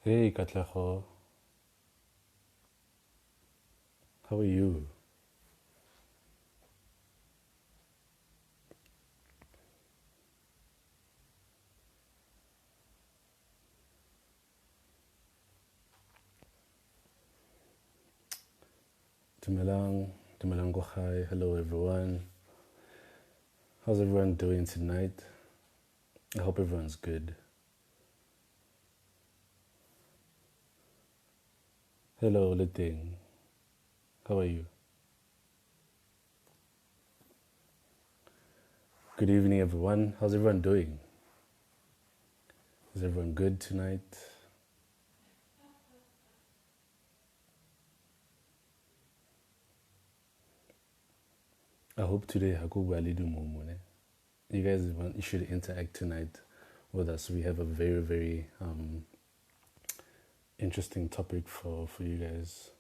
Hey Katlaho, how are you? Dumelang, Dumelang Gohai, hello everyone. How's everyone doing tonight? I hope everyone's good. Hello Liting, how are you? Good evening everyone. How's everyone doing? Is everyone good tonight? I hope today you guys you should interact tonight with us. We have a very interesting topic for you guys.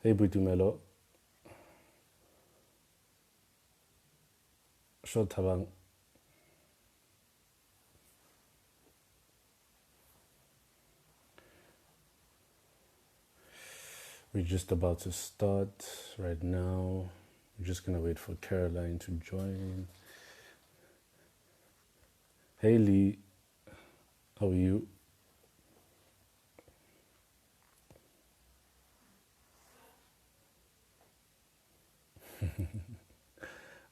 Hey Buitumelo, short tabang. We're just about to start right now. We're just gonna wait for Caroline to join. Hey Lee, how are you?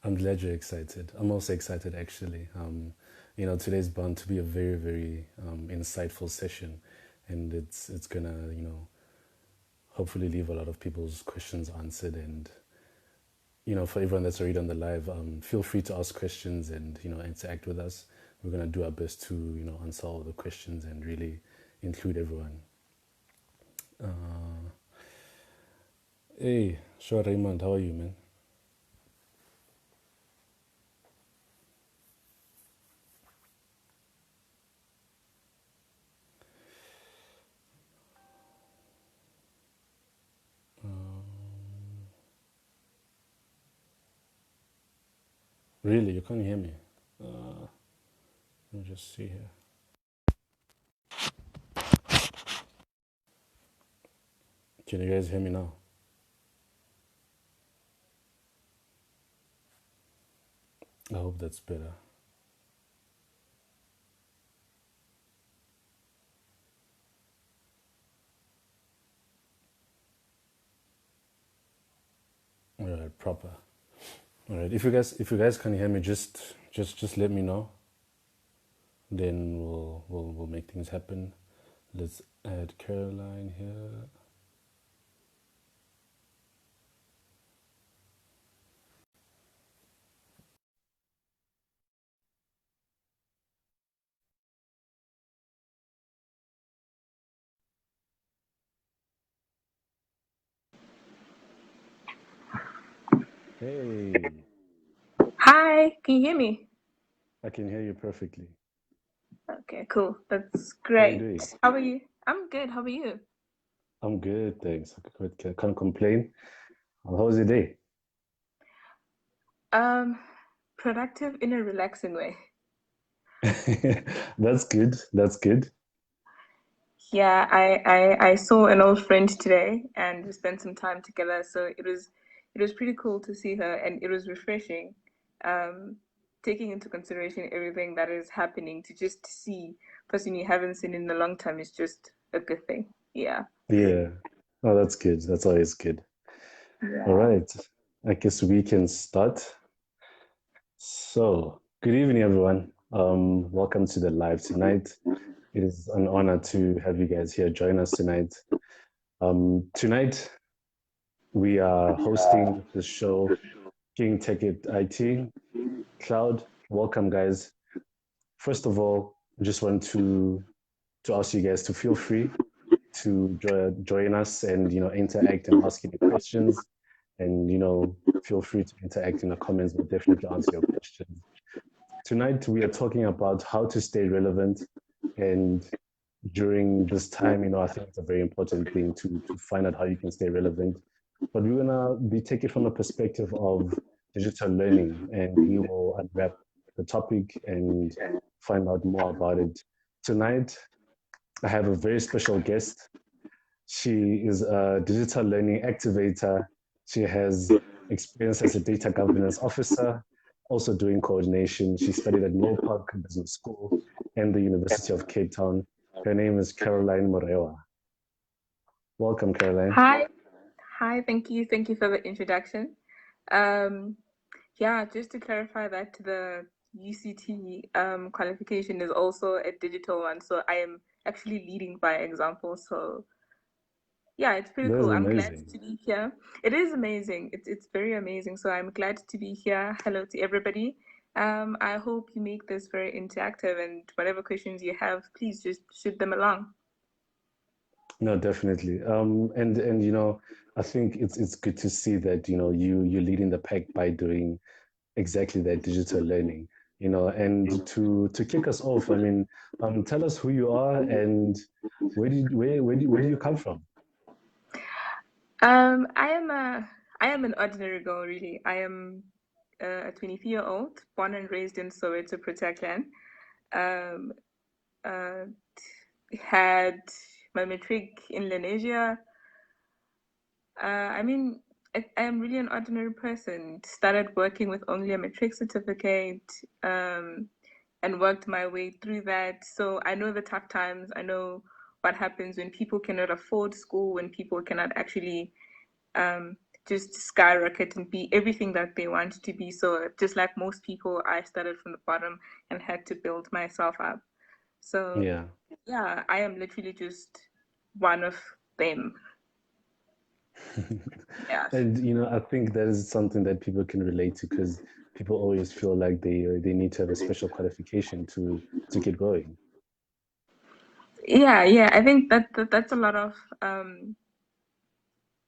I'm glad you're excited. I'm also excited actually. Today's bound to be a very insightful session, and it's gonna hopefully leave a lot of people's questions answered. And for everyone that's already on the live, feel free to ask questions and interact with us. We're gonna do our best to answer all the questions and really include everyone. Hey, sure, Raymond, how are you, man? Really, you can't hear me? Let me just see here. Can you guys hear me now? I hope that's better. All right, proper. All right. If you guys can hear me, just let me know. Then we'll make things happen. Let's add Caroline here. Hey, Hi, can you hear me? I can hear you perfectly. Okay, cool. That's How are you great. doing? How are you? I'm good. How are you? I'm good, thanks. Can't complain. How was your day? Um, Productive in a relaxing way. That's good. That's good. Yeah, I saw an old friend today and we spent some time together, so it was pretty cool to see her and it was refreshing. Um, Taking into consideration everything that is happening to just see a person you haven't seen in a long time is just a good thing. Yeah. Yeah. Oh, that's good. That's always good. All Yeah. right. I guess we can start. So, good evening, everyone. Welcome to the live tonight. It is an honor to have you guys here join us tonight. Tonight, we are hosting the show King TechItCloud. Welcome, guys. First of all, I just want to ask you guys to feel free to join us and interact and ask any questions, and feel free to interact in the comments. We'll definitely answer your questions. Tonight, we are talking about how to stay relevant. And during this time, I think it's a very important thing to find out how you can stay relevant. But we're going to be taking from the perspective of digital learning, and we will unwrap the topic and find out more about it. Tonight, I have a very special guest. She is a digital learning activator. She has experience as a data governance officer, also doing coordination. She studied at Moorpark Business School and the University of Cape Town. Her name is Carroline Morewa. Welcome, Caroline. Hi, hi, thank you for the introduction. Um, yeah, just to clarify that the UCT qualification is also a digital one, so I am actually leading by example. So yeah, it's pretty That is cool. I'm glad amazing. to be here. It is amazing. It's very amazing. So I'm glad to be here. Hello to everybody. I hope you make this very interactive, and whatever questions you have, please just shoot them along. No, definitely. And I think it's good to see that you're leading the pack by doing exactly that digital learning. And to kick us off, I mean, tell us who you are and where do you come from? I am an ordinary girl, really. I am a 23-year-old, born and raised in Soweto, Protekland. Um, uh, had my matric in Lenasia. I mean, I am really an ordinary person. Started working with only a matric certificate, um, and worked my way through that. So I know the tough times. I know what happens when people cannot afford school, when people cannot actually um, just skyrocket and be everything that they want to be. So just like most people, I started from the bottom and had to build myself up. So Yeah. yeah, I am literally just one of them. Yeah. And I think that is something that people can relate to because people always feel like they need to have a special qualification to get going. Yeah. I think that's a lot of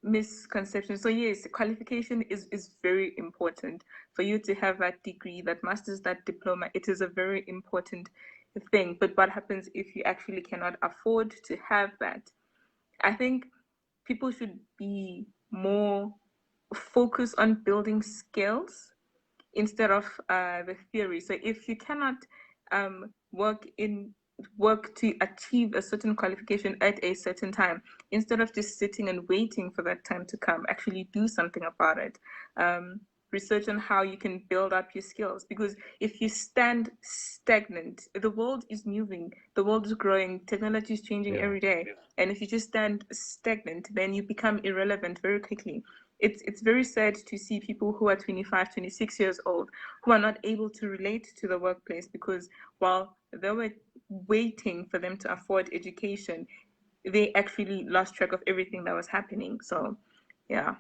misconceptions. So yes, qualification is very important for you to have that degree, that master's, that diploma. It is a very important thing. But what happens if you actually cannot afford to have that? I think people should be more focused on building skills instead of the theory. So if you cannot um, work in work to achieve a certain qualification at a certain time, instead of just sitting and waiting for that time to come, actually do something about it. Research on how you can build up your skills, because if you stand stagnant, the world is moving, the world is growing, technology is changing Yeah. every day, and if you just stand stagnant, then you become irrelevant very quickly. It's very sad to see people who are 25, 26 years old who are not able to relate to the workplace because while they were waiting for them to afford education, they actually lost track of everything that was happening. So yeah.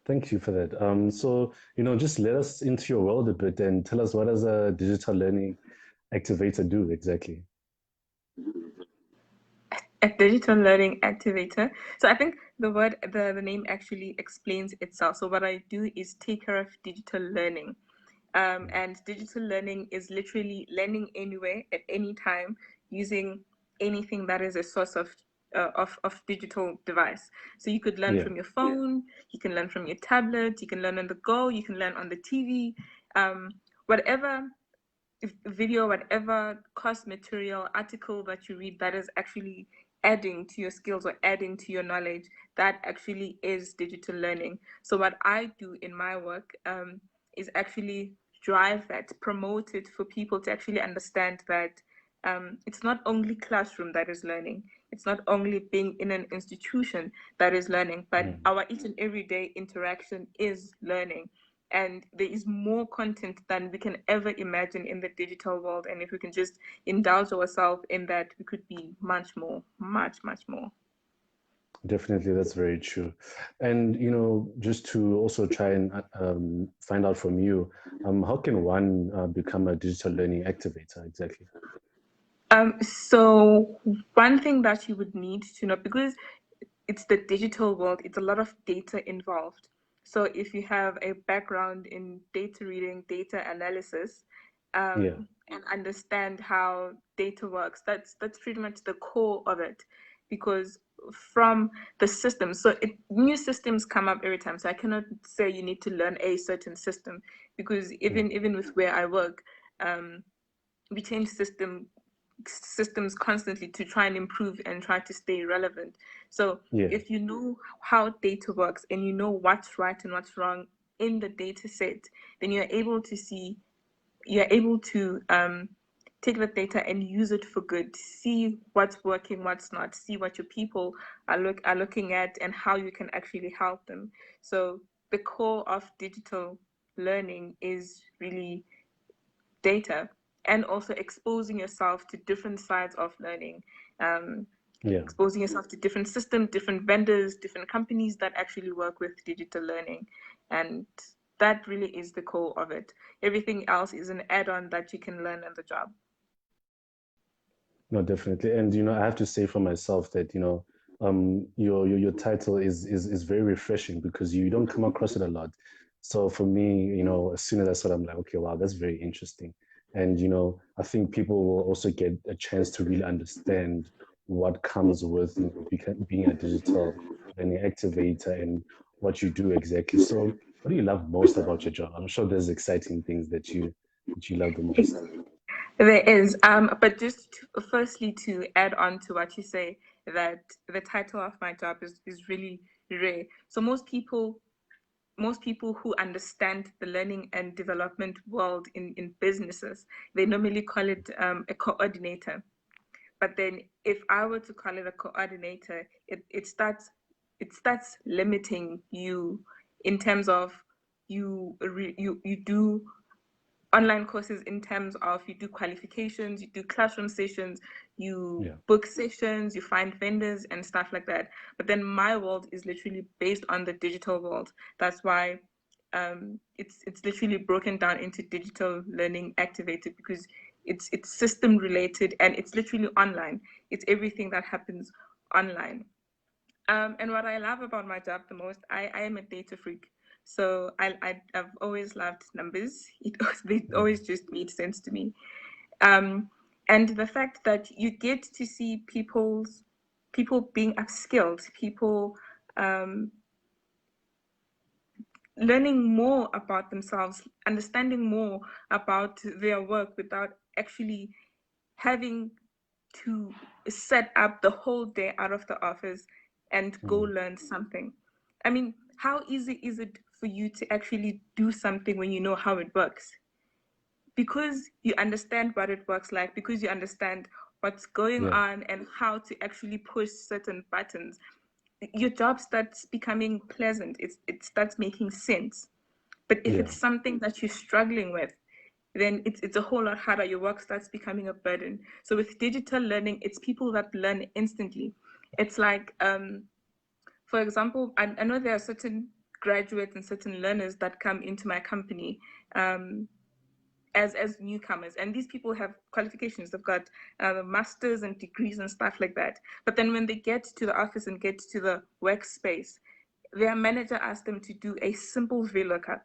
Thank you for that. So, just let us into your world a bit and tell us what does a digital learning activator do exactly? A digital learning activator. So I think the name actually explains itself. So what I do is take care of digital learning. And digital learning is literally learning anywhere at any time using anything that is a source of digital device. So you could learn Yeah. from your phone, you can learn from your tablet, you can learn on the go, you can learn on the TV, whatever video, whatever course material, article that you read that is actually adding to your skills or adding to your knowledge, that actually is digital learning. So what I do in my work is actually drive that, promote it for people to actually understand that it's not only classroom that is learning. It's not only being in an institution that is learning, but Mm. our each and everyday interaction is learning, and there is more content than we can ever imagine in the digital world, and if we can just indulge ourselves in that, we could be much more, much more. Definitely, that's very true. And just to also try and find out from you, how can one become a digital learning activator exactly? So one thing that you would need to know, because it's the digital world, it's a lot of data involved. So if you have a background in data reading, data analysis, Yeah. and understand how data works, that's pretty much the core of it. Because from the system, so new systems come up every time. So I cannot say you need to learn a certain system, because Mm. even with where I work, we change system systems constantly to try and improve and try to stay relevant. So Yeah. if you know how data works and you know what's right and what's wrong in the data set, then you're able to take the data and use it for good. See what's working, what's not. See what your people are looking at and how you can actually help them. So the core of digital learning is really data, and also exposing yourself to different sides of learning, um, Yeah. exposing yourself to different systems, different vendors, different companies that actually work with digital learning. And that really is the core of it. Everything else is an add-on that you can learn on the job. No, definitely. And I have to say for myself that, your title is very refreshing because you don't come across it a lot. So for me, as soon as I saw it, I'm like, okay, wow, that's very interesting. And I think people will also get a chance to really understand what comes with being a digital learning activator and what you do exactly. So what do you love most about your job? I'm sure there's exciting things that you love the most. There is, but just firstly to add on to what you say, that the title of my job is really rare. So most people who understand the learning and development world in businesses, they normally call it a coordinator. But then if I were to call it a coordinator, it starts limiting you in terms of you do online courses in terms of you do qualifications, you do classroom sessions, you Yeah. book sessions, you find vendors and stuff like that. But then my world is literally based on the digital world. That's why it's literally broken down into digital learning activated, because it's system related and it's literally online. It's everything that happens online. And what I love about my job the most, I am a data freak. So I've always loved numbers. They always just made sense to me. Um, and the fact that you get to see people being upskilled, people um, learning more about themselves, understanding more about their work without actually having to set up the whole day out of the office and go Mm. learn something. I mean, how easy is it for you to actually do something when you know how it works? Because you understand what it works like, because you understand what's going Yeah. on and how to actually push certain buttons, your job starts becoming pleasant. It starts making sense. But if Yeah. it's something that you're struggling with, then it's a whole lot harder. Your work starts becoming a burden. So with digital learning, it's people that learn instantly. It's like, for example, I know there are certain graduates and certain learners that come into my company um, as newcomers, and these people have qualifications. They've got masters and degrees and stuff like that. But then when they get to the office and get to the workspace, their manager asks them to do a simple VLOOKUP.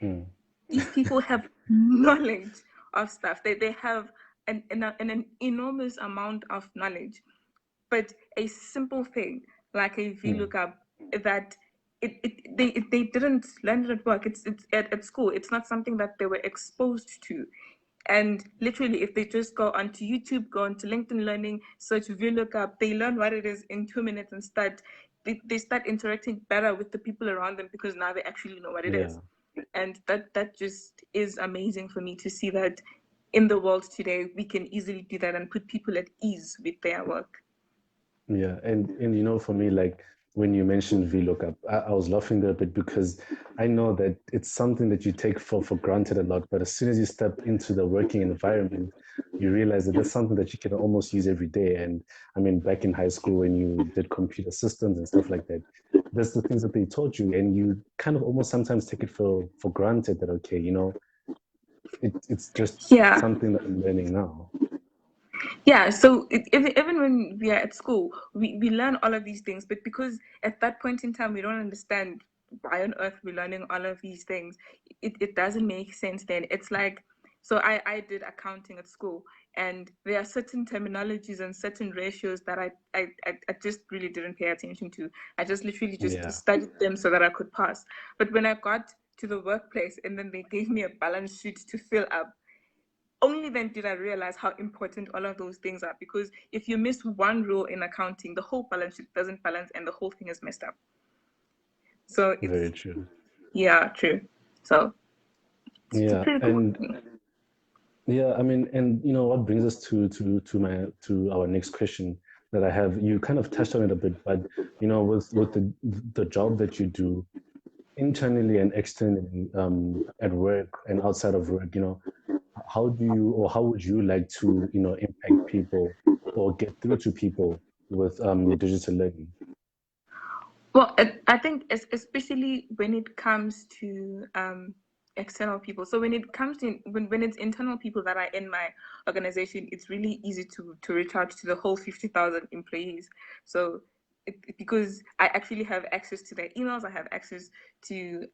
Mm. These people have knowledge of stuff. They have an enormous amount of knowledge, but a simple thing like a Mm. VLOOKUP, that they didn't learn it at work. It's at school. It's not something that they were exposed to. And literally, if they just go onto YouTube, go onto LinkedIn Learning, search VLOOKUP, they learn what it is in 2 minutes and they start interacting better with the people around them because now they actually know what it is. Yeah. And that just is amazing for me to see that in the world today we can easily do that and put people at ease with their work. Yeah, and for me, like when you mentioned VLOOKUP, I was laughing there a bit because I know that it's something that you take for granted a lot, but as soon as you step into the working environment, you realize that that's something that you can almost use every day. And I mean, back in high school when you did computer systems and stuff like that, that's the things that they taught you, and you kind of almost sometimes take it for granted that okay, it's just Yeah. something that I'm learning now. Yeah, so even when we are at school, we learn all of these things, but because at that point in time we don't understand why on earth we're learning all of these things, it doesn't make sense then. It's like, so I did accounting at school, and there are certain terminologies and certain ratios that I just really didn't pay attention to. I just literally just Yeah. studied them so that I could pass. But when I got to the workplace and then they gave me a balance sheet to fill up, only then did I realize how important all of those things are, because if you miss one rule in accounting, the whole balance sheet doesn't balance and the whole thing is messed up. So Very it's, true. yeah, true. So it's a Yeah, pretty cool and thing. yeah, I mean, and what brings us to our next question that I have. You kind of touched on it a bit, but with the job that you do internally and externally, at work and outside of work, how do you, or how would you like to, impact people or get through to people with your digital learning? Well, I think especially when it comes to external people. So when it comes to when it's internal people that are in my organization, it's really easy to reach out to the whole 50,000 employees. So because I actually have access to their emails, I have access to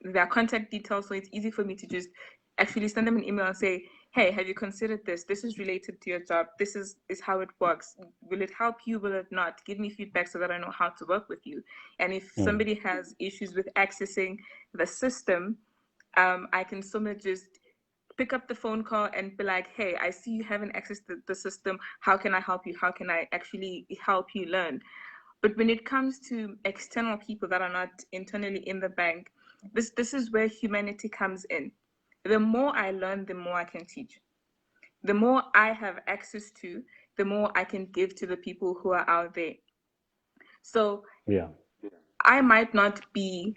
their contact details, so it's easy for me to just actually send them an email and say, hey, have you considered this? This is related to your job. This is how it works. Will it help you? Will it not? Give me feedback so that I know how to work with you. And if Mm, somebody has issues with accessing the system, I can somewhat just pick up the phone call and be like, hey, I see you haven't accessed the system. How can I help you? How can I actually help you learn? But when it comes to external people that are not internally in the bank, this is where humanity comes in. The more I learn, the more I can teach. The more I have access to, the more I can give to the people who are out there. So yeah, I might not be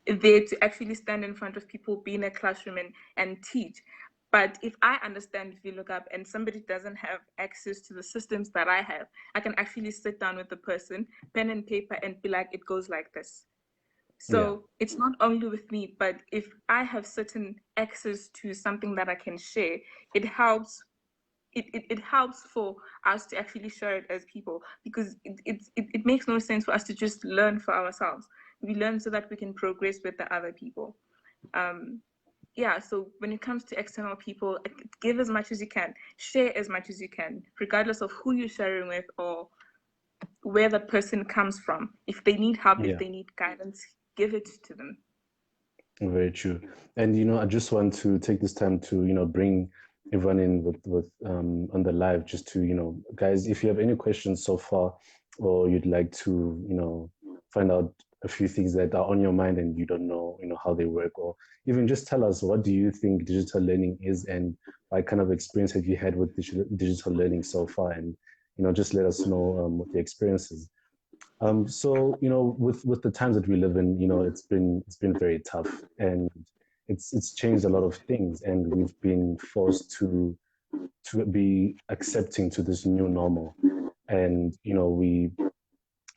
there to actually stand in front of people, be in a classroom and teach. But if I understand VLOOKUP and somebody doesn't have access to the systems that I have, I can actually sit down with the person, pen and paper, and be like, it goes like this. yeah, So it's not only with me, but if I have certain access to something that I can share, it helps. It helps for us to actually share it as people, because it makes no sense for us to just learn for ourselves. We learn so that we can progress with the other people. Um, yeah, so when it comes to external people, give as much as you can, share as much as you can, regardless of who you're sharing with or where the person comes from. If they need help, if yeah. they need guidance, give it to them. Very true. And I just want to take this time to, bring everyone in with on the live, just to, guys, if you have any questions so far, or you'd like to, find out a few things that are on your mind and you don't know, how they work, or even just tell us, what do you think digital learning is, and what kind of experience have you had with digital learning so far? And, just let us know what the experience is. So with the times that we live in, it's been very tough, and it's changed a lot of things, and we've been forced to be accepting to this new normal, and we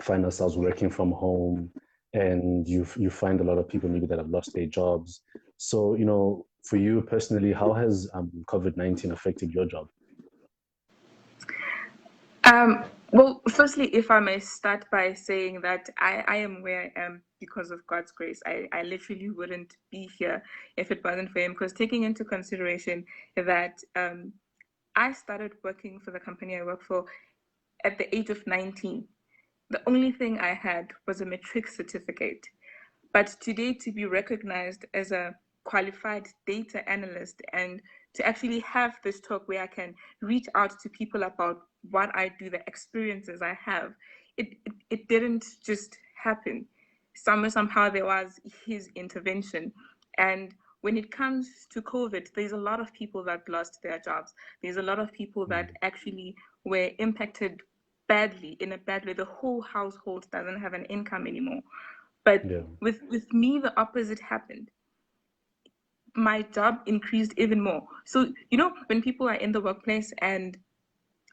find ourselves working from home, and you find a lot of people maybe that have lost their jobs. So for you personally, how has COVID-19 affected your job? Well, firstly, if I may start by saying that I am where I am because of God's grace. I literally wouldn't be here if it wasn't for Him. Because taking into consideration that I started working for the company I work for at the age of 19. The only thing I had was a matric certificate. But today, to be recognized as a qualified data analyst and to actually have this talk where I can reach out to people about what I do, the experiences I have, it didn't just happen. Somehow there was His intervention. And when it comes to COVID, there's a lot of people that lost their jobs. There's a lot of people that Mm, actually were impacted badly, in a bad way. The whole household doesn't have an income anymore. But yeah. with me, the opposite happened. My job increased even more. So, when people are in the workplace and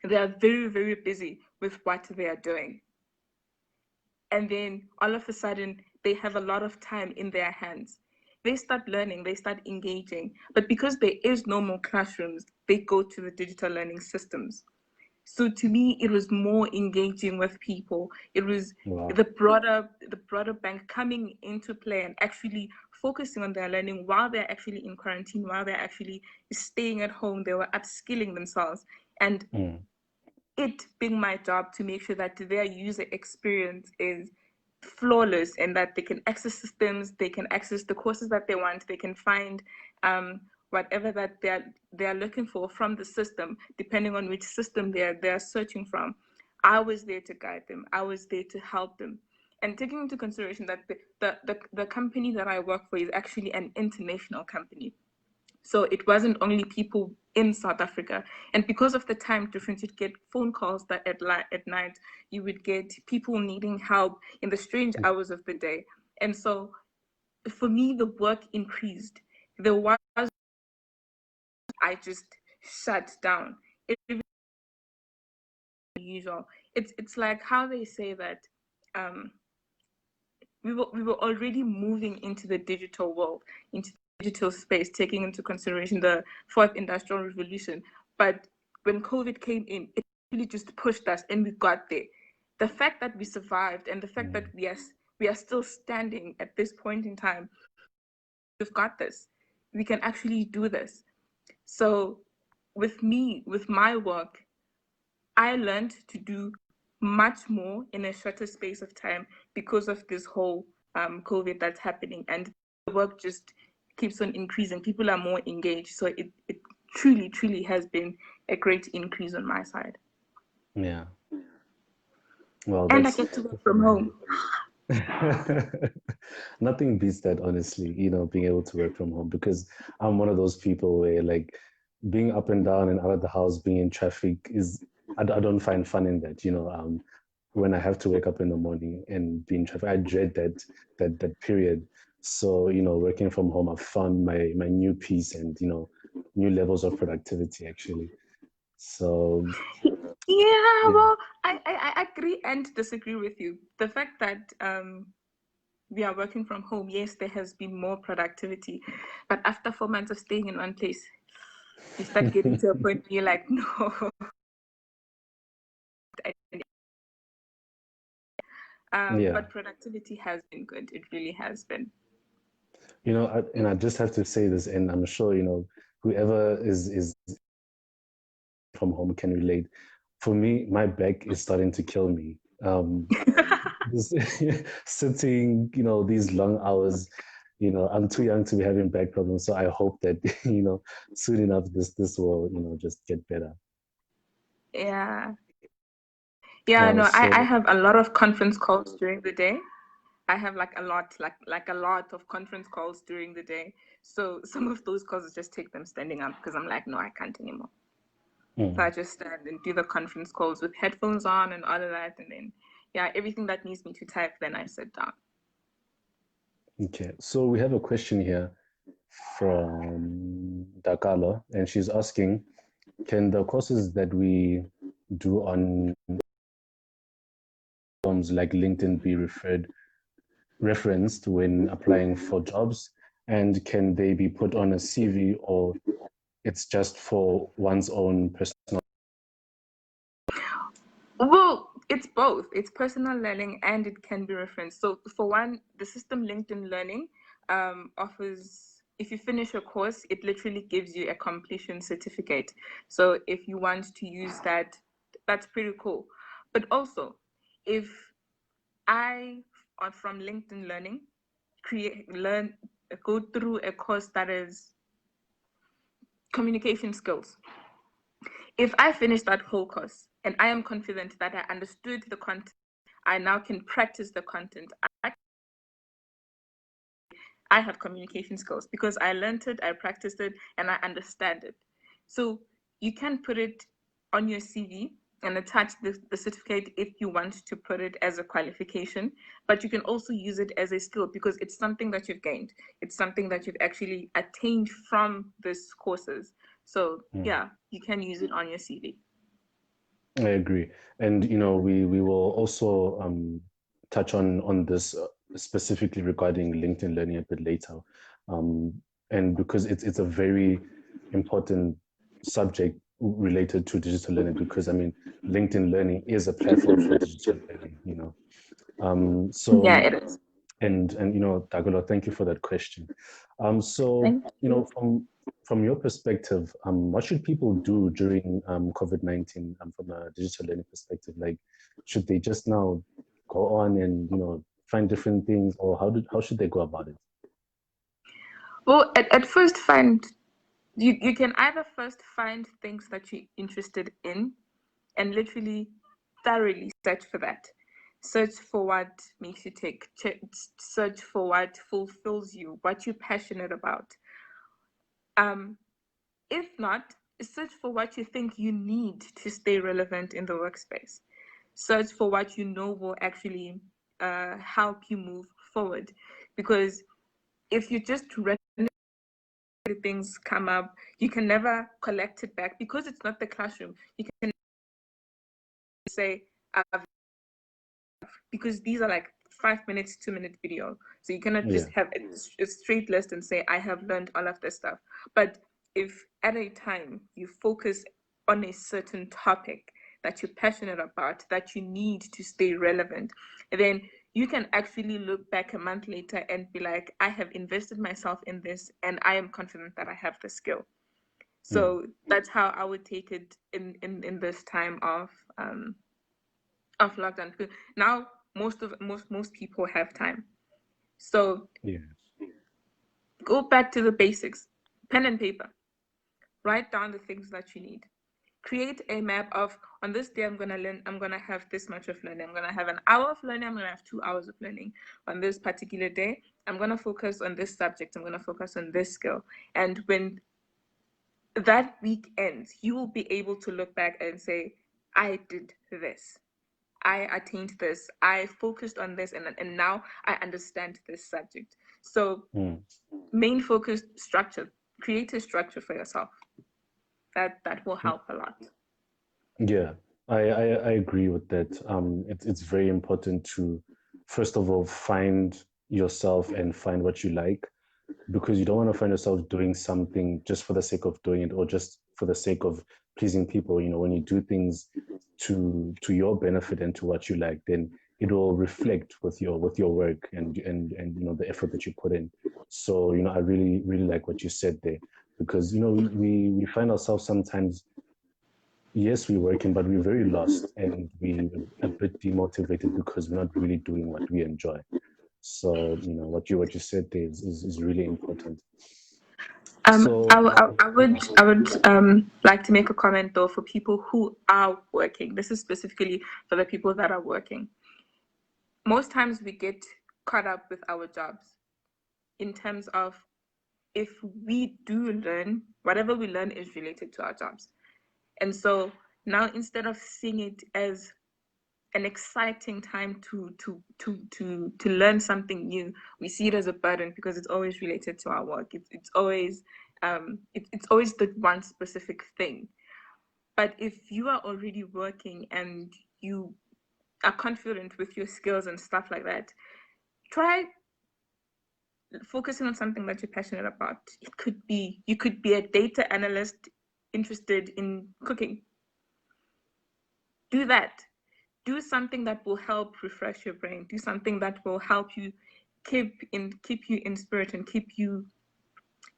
they are very, very busy with what they are doing, and then all of a sudden they have a lot of time in their hands, they start learning, they start engaging. But because there is no more classrooms, they go to the digital learning systems. So to me, it was more engaging with people. It was Wow. the broader bank coming into play and actually focusing on their learning while they're actually in quarantine, while they're actually staying at home. They were upskilling themselves, and Mm, it being my job to make sure that their user experience is flawless and that they can access systems, they can access the courses that they want, they can find whatever that they're looking for from the system, depending on which system they're searching from. I was there to guide them. I was there to help them. And taking into consideration that the company that I work for is actually an international company. So it wasn't only people in South Africa. And because of the time difference, you'd get phone calls that at night, you would get people needing help in the strange hours of the day. And so for me, the work increased. There was, I just shut down. It usual. It's like how they say that um, we were already moving into the digital world, into the digital space, taking into consideration the fourth industrial revolution. But when COVID came in, it really just pushed us, and we got there. The fact that we survived, and the fact that we are still standing at this point in time, we've got this. We can actually do this. So, with me, with my work, I learned to do much more in a shorter space of time because of this whole COVID that's happening, and the work just keeps on increasing. People are more engaged, so it truly, truly has been a great increase on my side. Yeah. Well, And I that's get to work from home. nothing beats that, honestly, being able to work from home, because I'm one of those people where, like, being up and down and out of the house, being in traffic I don't find fun in that, when I have to wake up in the morning and be in traffic, I dread that period. So, working from home, I've found my new peace and, new levels of productivity, actually. So, Yeah, yeah. well, I agree and disagree with you. The fact that we are working from home, yes, there has been more productivity, but after 4 months of staying in one place, you start getting to a point where you're like, no. Yeah. But productivity has been good. It really has been. And I just have to say this, and I'm sure, whoever is from home can relate. For me, my back is starting to kill me. This sitting, these long hours, I'm too young to be having back problems. So I hope that, soon enough, this will, just get better. Yeah. Yeah, no, I So have a lot of conference calls during the day. I have like a lot, like a lot of conference calls during the day. So some of those calls just take them standing up because I'm like, no, I can't anymore. So I just stand and do the conference calls with headphones on and all of that, and then yeah, everything that needs me to type, then I sit down. okay. So we have a question here from Dakalo, and she's asking, can the courses that we do on platforms like LinkedIn be referenced when applying for jobs? And can they be put on a CV, or it's just for one's own personal? Well, it's both. It's personal learning and it can be referenced. So for one, the system LinkedIn Learning offers, if you finish a course, it literally gives you a completion certificate. So if you want to use that, that's pretty cool. But also, if I, from LinkedIn Learning, go through a course that is communication skills. If I finish that whole course and I am confident that I understood the content, I now can practice the content. I have communication skills because I learned it, I practiced it, and I understand it. So you can put it on your CV and attach the certificate if you want to put it as a qualification, but you can also use it as a skill because it's something that you've gained. It's something that you've actually attained from these courses. So yeah, you can use it on your CV. I agree. And we will also touch on this specifically regarding LinkedIn Learning a bit later. And because it's a very important subject related to digital learning, because I mean LinkedIn Learning is a platform for digital learning. Yeah, So it is. and Dagolo, thank you for that question. So Thank you. from your perspective, what should people do during COVID-19 from a digital learning perspective? Like, should they just now go on and find different things, or how should they go about it? Well, at first, find You can either first find things that you're interested in and literally thoroughly search for that. Search for what makes you tick. Search for what fulfills you, what you're passionate about. Um, if not, search for what you think you need to stay relevant in the workspace. Search for what you know will actually help you move forward. Because if you just things come up, you can never collect it back because it's not the classroom. You can say, because these are like 5 minutes, 2 minute video. So you cannot just have a straight list and say, I have learned all of this stuff. But if at a time you focus on a certain topic that you're passionate about, that you need to stay relevant, then you can actually look back a month later and be like, I have invested myself in this and I am confident that I have the skill. So that's how I would take it in this time of lockdown. Now most people have time. So go back to the basics. Pen and paper. Write down the things that you need. Create a map of, on this day I'm gonna learn, I'm gonna have this much of learning. I'm gonna have an hour of learning, I'm gonna have 2 hours of learning. On this particular day, I'm gonna focus on this subject, I'm gonna focus on this skill. And when that week ends, you will be able to look back and say, I did this. I attained this. I focused on this, and now I understand this subject. So, main focus structure. Create a structure for yourself. That will help a lot. Yeah, I agree with that. It's very important to, first of all, find yourself and find what you like, because you don't want to find yourself doing something just for the sake of doing it or just for the sake of pleasing people. You know, when you do things to your benefit and to what you like, then it will reflect with your work and you know the effort that you put in. So you know, I really like what you said there, because you know we find ourselves sometimes, yes, we're working, but we're very lost and we're a bit demotivated because we're not really doing what we enjoy. So you know what you said there is really important. So I would like to make a comment though for people who are working. This is specifically for the people that are working. Most times we get caught up with our jobs in terms of, if we do learn, whatever we learn is related to our jobs. And so now, instead of seeing it as an exciting time to learn something new, we see it as a burden because it's always related to our work. It's always it's always the one specific thing. But if you are already working and you are confident with your skills and stuff like that, try focusing on something that you're passionate about. It could be, you could be a data analyst interested in cooking. Do that. Do something that will help refresh your brain. Do something that will help you keep you in spirit and keep you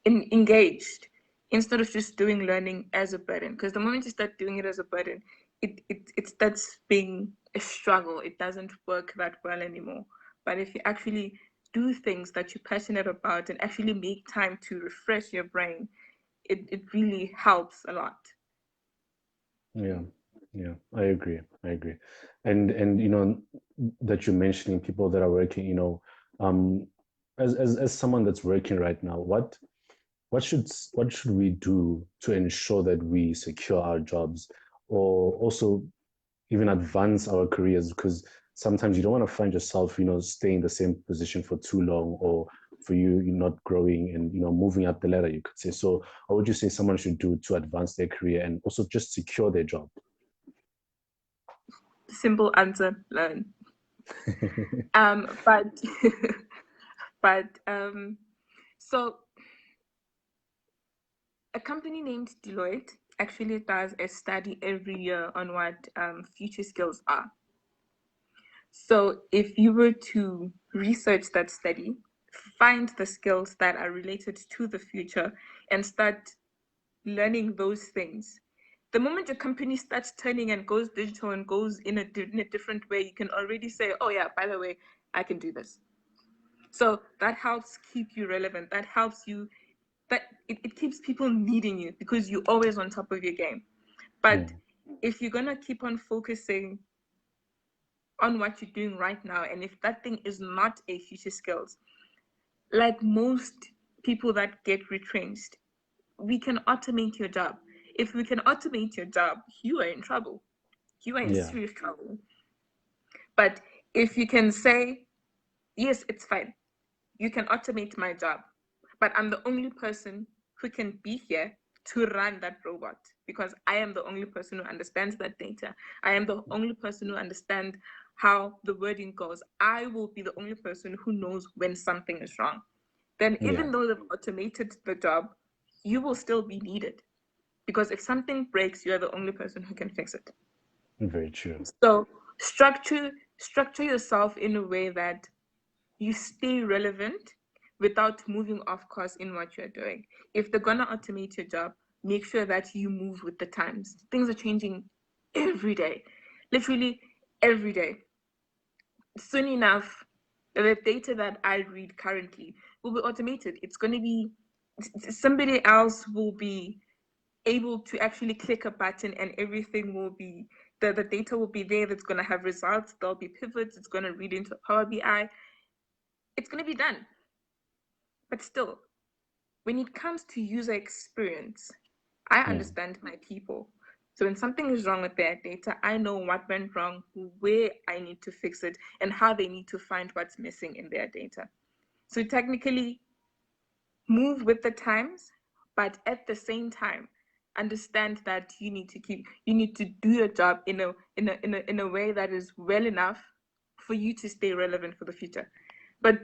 engaged, instead of just doing learning as a burden. Because the moment you start doing it as a burden, it starts being a struggle. It doesn't work that well anymore. But if you actually do things that you're passionate about and actually make time to refresh your brain, it really helps a lot. yeah, yeah, I agree. I agree. And you know that you're mentioning people that are working, you know, as someone that's working right now, what should we do to ensure that we secure our jobs or also even advance our careers? Because sometimes you don't want to find yourself, you know, staying in the same position for too long, or for you not growing and you know moving up the ladder, you could say. So what would you say someone should do to advance their career and also just secure their job? Simple answer: learn. But but so a company named Deloitte actually does a study every year on what future skills are. So if you were to research that study, find the skills that are related to the future and start learning those things. The moment your company starts turning and goes digital and goes in a different way, you can already say, oh yeah, by the way, I can do this. So that helps keep you relevant. That helps you that it keeps people needing you because you're always on top of your game. But if you're gonna keep on focusing on what you're doing right now, and if that thing is not a future skills, like most people that get retrenched, we can automate your job. If we can automate your job, you are in trouble. You are in Yeah. serious trouble. But if you can say, yes, it's fine, you can automate my job, but I'm the only person who can be here to run that robot because I am the only person who understands that data. I am the only person who understands how the wording goes. I will be the only person who knows when something is wrong. Then, Yeah. even though they've automated the job, you will still be needed because if something breaks, you're the only person who can fix it. Very true. So, structure yourself in a way that you stay relevant without moving off course in what you're doing. If they're gonna automate your job, make sure that you move with the times. Things are changing every day, literally every day. Soon enough, the data that I read currently will be automated. It's going to be somebody else will be able to actually click a button and everything will be the data will be there. That's going to have results. There'll be pivots. It's going to read into Power BI. It's going to be done. But still, when it comes to user experience, I understand my people. So when something is wrong with their data, I know what went wrong, where I need to fix it, and how they need to find what's missing in their data. So technically, move with the times, but at the same time, understand that you need to do your job in a way that is well enough for you to stay relevant for the future. But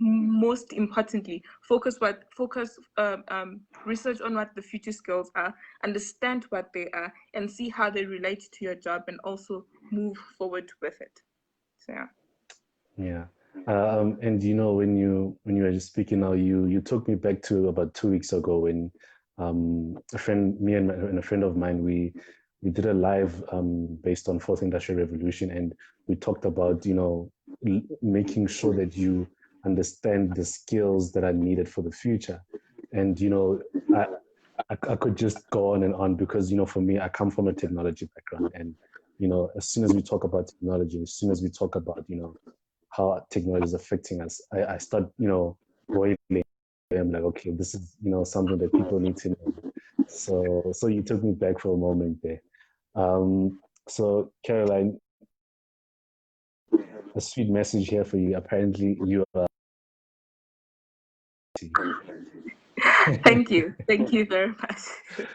most importantly, research on what the future skills are, understand what they are, and see how they relate to your job, and also move forward with it. So yeah. Yeah. And you know, when you were just speaking now, you took me back to about 2 weeks ago when a friend, me and a friend of mine, we did a live based on Fourth Industrial Revolution, and we talked about, you know, making sure that you understand the skills that are needed for the future. And you know, I could just go on and on because, you know, for me, I come from a technology background, and you know, as soon as we talk about technology, as soon as we talk about, you know, how technology is affecting us, I start, you know, boiling. I'm like, okay, this is, you know, something that people need to know. So you took me back for a moment there. So Caroline, a sweet message here for you. Apparently, you are. Thank you. Thank you very much. Thank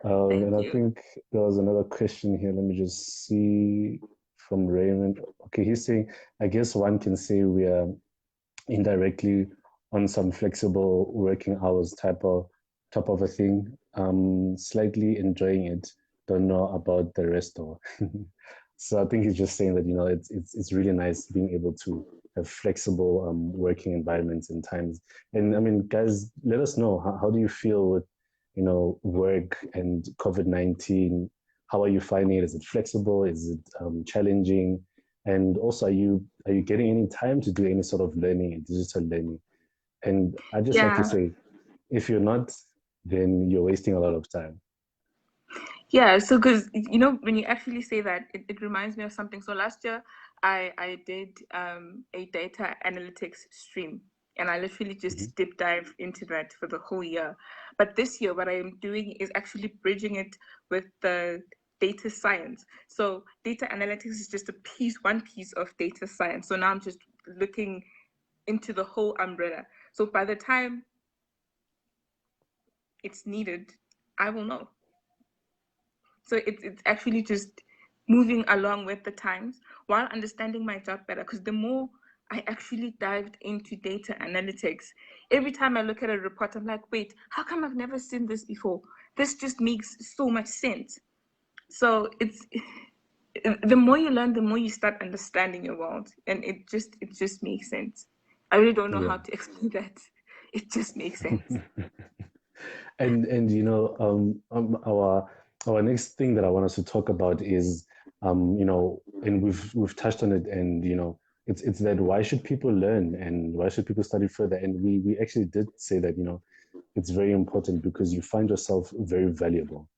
And I you. think there was another question here. Let me just see from Raymond. Okay, he's saying, I guess one can say we are indirectly on some flexible working hours type of a thing. Slightly enjoying it. Don't know about the rest though. So I think he's just saying that, you know, it's really nice being able to have flexible working environments and times. And I mean, guys, let us know, how do you feel with, you know, work and COVID-19? How are you finding it? Is it flexible? Is it challenging? And also, are you getting any time to do any sort of learning and digital learning? And I just like to Yeah. say, if you're not, then you're wasting a lot of time. Yeah, so because you know when you actually say that, it reminds me of something. So last year, I did a data analytics stream, and I literally Mhm. just deep dive into that for the whole year. But this year, what I am doing is actually bridging it with the data science. So data analytics is just one piece of data science. So now I'm just looking into the whole umbrella. So by the time it's needed, I will know. So it's actually just moving along with the times while understanding my job better. Because the more I actually dived into data analytics, every time I look at a report, I'm like, wait, how come I've never seen this before? This just makes so much sense. So it's the more you learn, the more you start understanding your world, and it just makes sense. I really don't know Yeah. how to explain that. It just makes sense. And you know, our next thing that I want us to talk about is, you know, and we've touched on it, and you know, it's that why should people learn and why should people study further? And we actually did say that, you know, it's very important because you find yourself very valuable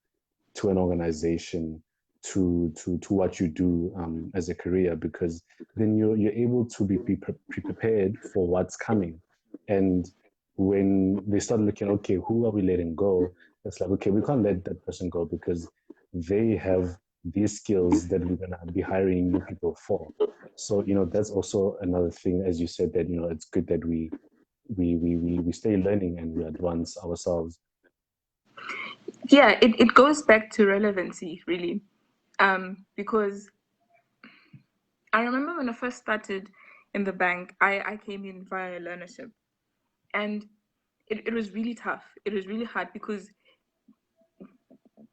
to an organization, to what you do as a career, because then you're able to be prepared for what's coming. And when they start looking, okay, who are we letting go? It's like, okay, we can't let that person go because they have these skills that we're gonna be hiring new people for. So, that's also another thing, as you said, that it's good that we stay learning and we advance ourselves. Yeah, it goes back to relevancy, really. Because I remember when I first started in the bank, I came in via learnership, and it was really tough. It was really hard because, in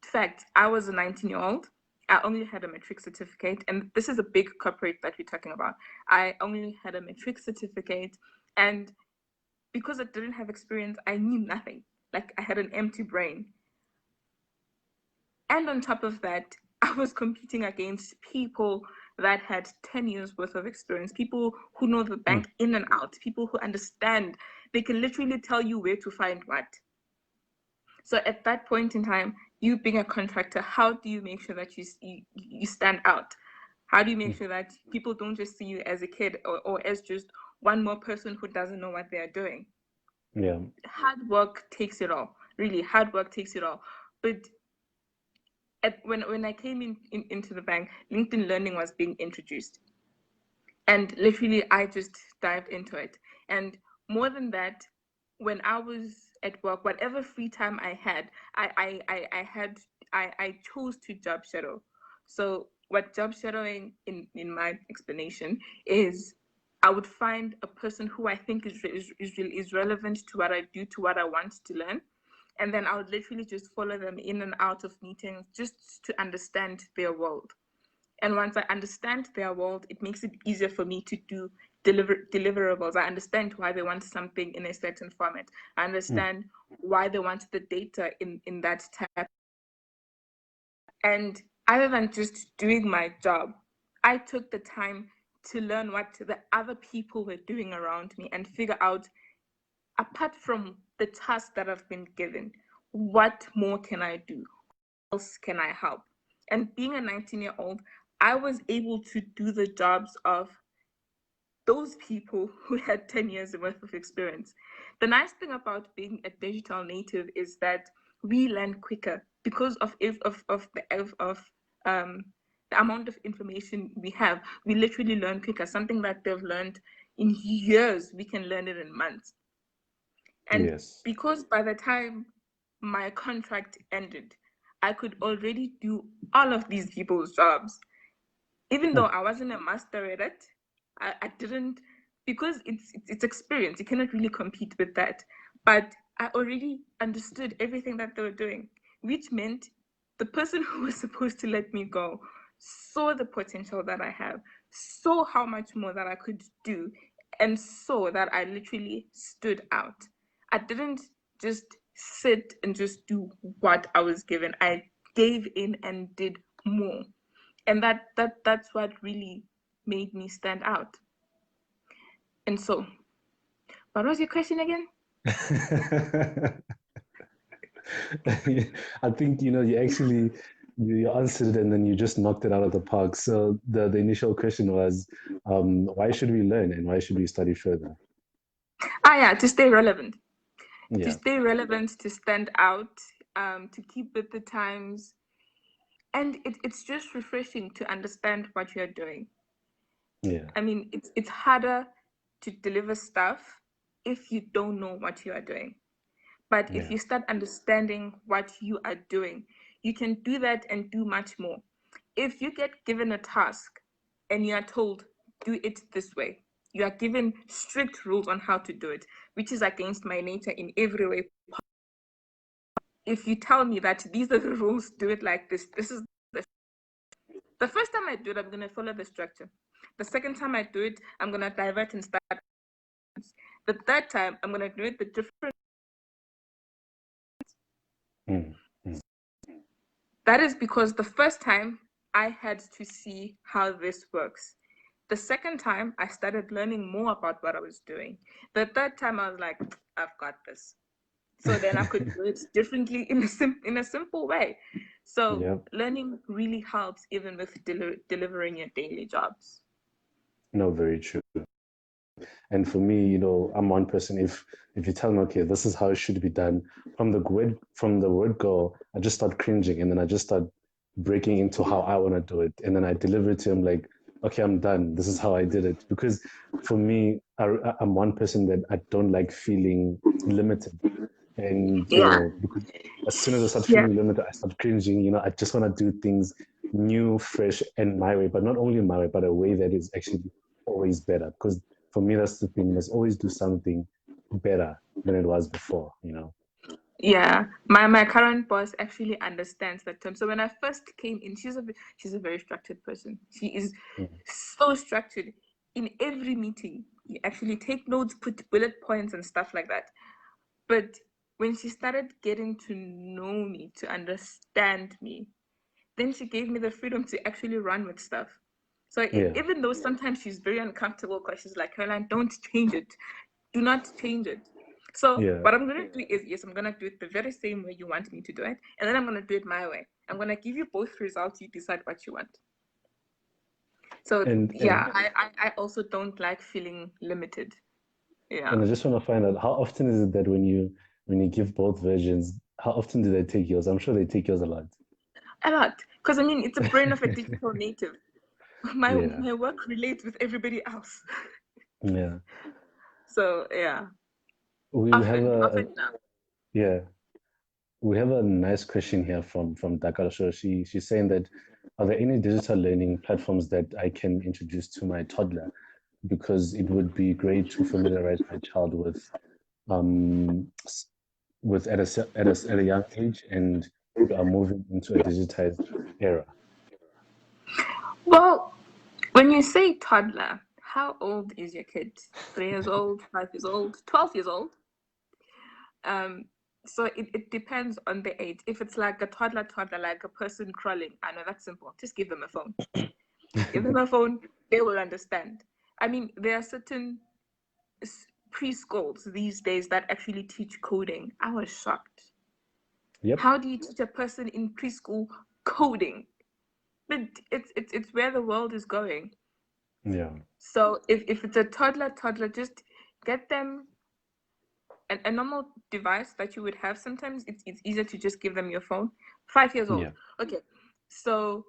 fact, I was a 19-year-old. I only had a matric certificate, and this is a big corporate that we're talking about. I only had a matric certificate, and because I didn't have experience, I knew nothing. Like, I had an empty brain. And on top of that, I was competing against people that had 10 years worth of experience, people who know the bank in and out, people who understand. They can literally tell you where to find what. So at that point in time, you being a contractor, how do you make sure that you stand out? How do you make sure that people don't just see you as a kid or as just one more person who doesn't know what they're doing? Yeah. Hard work takes it all. Really, hard work takes it all. But when I came into the bank, LinkedIn Learning was being introduced. And literally, I just dived into it. And more than that, when I was at work, whatever free time I had, I chose to job shadow. So what job shadowing in my explanation is, I would find a person who I think is relevant to what I do, to what I want to learn. And then I would literally just follow them in and out of meetings just to understand their world. And once I understand their world, it makes it easier for me to do deliverables. I understand why they want something in a certain format. I understand why they want the data in that tab. And other than just doing my job, I took the time to learn what the other people were doing around me and figure out, apart from the task that I've been given, what more can I do? How else can I help? And being a 19-year-old, I was able to do the jobs of those people who had 10 years worth of experience. The nice thing about being a digital native is that we learn quicker because of the amount of information we have. We literally learn quicker. Something that they've learned in years, we can learn it in months. And Yes. because by the time my contract ended, I could already do all of these people's jobs. Even though I wasn't a master at it, I didn't, because it's experience. You cannot really compete with that. But I already understood everything that they were doing, which meant the person who was supposed to let me go saw the potential that I have, saw how much more that I could do, and saw that I literally stood out. I didn't just sit and just do what I was given. I gave in and did more. And that's what really made me stand out. And so, what was your question again? I think you actually you answered it and then you just knocked it out of the park. So the initial question was, why should we learn and why should we study further? Yeah, to stay relevant. To Yeah, stay relevant, to stand out, to keep with the times. And it's just refreshing to understand what you're doing. yeah, I mean, it's harder to deliver stuff if you don't know what you are doing. But if yeah, you start understanding what you are doing, you can do that and do much more. If you get given a task and you are told, do it this way, you are given strict rules on how to do it, which is against my nature in every way. If you tell me that these are the rules, do it like this is the first time I do it, I'm going to follow the structure. The second time I do it, I'm going to divert and start. The third time, I'm going to do it the different. mm, mm, That is because the first time I had to see how this works. The second time, I started learning more about what I was doing. The third time, I was like, I've got this. so then I could do it differently in a simple way. So Yeah. learning really helps even with delivering your daily jobs. No, very true. And for me, I'm one person. If you tell me, okay, this is how it should be done, from the word go, I just start cringing, and then I just start breaking into how I want to do it, and then I deliver it to him like, okay, I'm done. This is how I did it. Because for me, I'm one person that I don't like feeling limited, and Yeah. because as soon as I start Yeah. feeling limited, I start cringing. I just want to do things new, fresh, and my way, but not only my way, but a way that is actually always better. Because for me, that's the thing. You must always do something better than it was before. Yeah, my current boss actually understands that term. So when I first came in, she's a very structured person. She is Mm. so structured. In every meeting, you actually take notes, put bullet points and stuff like that. But when she started getting to know me, to understand me, then she gave me the freedom to actually run with stuff. So Yeah, even though sometimes she's very uncomfortable because she's like, Caroline, don't change it. Do not change it. So yeah. what I'm gonna do is, yes, I'm gonna do it the very same way you want me to do it, and then I'm gonna do it my way. I'm gonna give you both results. You decide what you want. So And yeah, I also don't like feeling limited. Yeah, and I just want to find out, how often is it that when you give both versions, how often do they take yours? I'm sure they take yours a lot. a lot. Because I mean, it's a brain of a digital native. My Yeah, my work relates with everybody else. yeah. So yeah, We have often now. yeah. We have a nice question here from Dakar. So she's saying that, are there any digital learning platforms that I can introduce to my toddler? Because it would be great to familiarize my child um with at a young age, and we are moving into a digitized era. Well, when you say toddler, how old is your kid? 3 years old, 5 years old, 12 years old? Um, so it depends on the age. If it's like a toddler, like a person crawling, I know that's simple. Just give them a phone. Give them a phone, they will understand. I mean, there are certain preschools these days that actually teach coding. I was shocked. Yep. How do you teach a person in preschool coding? But it's where the world is going. Yeah. So if it's a toddler, just get them a normal device that you would have. Sometimes it's easier to just give them your phone. 5 years old. Yeah. Okay. So